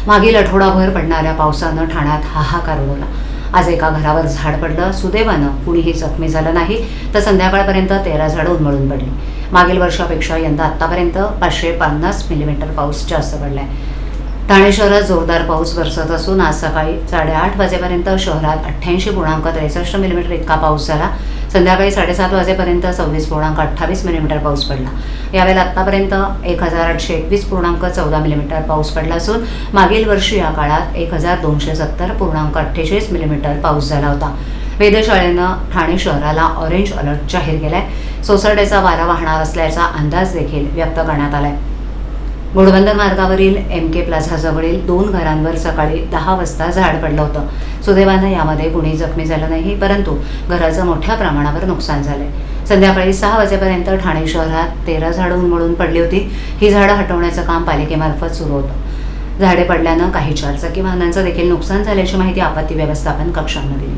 मागील आठवडाभर पडणाऱ्या पावसानं ठाण्यात हाहाकार उडवला। आज एका घरावर झाड पडलं, सुदैवानं कुणीही जखमी झालं नाही, तर संध्याकाळपर्यंत 13 झाडं उन्मळून पडली। मागील वर्षापेक्षा यंदा आतापर्यंत 550 मिलीमीटर पाऊस जास्त पडलाय। ठाणे शहरात जोरदार पाऊस बरसत असून आज सकाळी 8:30 वाजेपर्यंत शहरात 88.63 मिलीमीटर इतका पाऊस झाला। संध्याकाळी 7:30 वाजेपर्यंत 26.28 मिलीमीटर पाऊस पडला। यावेळेला आतापर्यंत 1821.14 मिलीमीटर पाऊस पडला असून मागील वर्षी या काळात 1270.48 मिलीमीटर पाऊस झाला होता। वेधशाळेनं ठाणे शहराला ऑरेंज अलर्ट जाहीर केलाय। सोसाट्याचा वारा वाहणार असल्याचा अंदाज देखील व्यक्त करण्यात आलाय। घोडबंदर मार्गावरील MK प्लाझाजवळील 2 घरांवर सकाळी 10 वाजता झाड पडलं होतं। सुदैवानं यामध्ये कुणी जखमी झालं नाही, परंतु घराचं मोठ्या प्रमाणावर नुकसान झालंय। संध्याकाळी 6 वाजेपर्यंत ठाणे शहरात 13 झाडं उन्मळून पडली होती। ही झाडं हटवण्याचं काम पालिकेमार्फत सुरू होतं। झाडे पडल्यानं काही 4 चाकी वाहनांचं देखील नुकसान झाल्याची माहिती आपत्ती व्यवस्थापन कक्षानं दिली।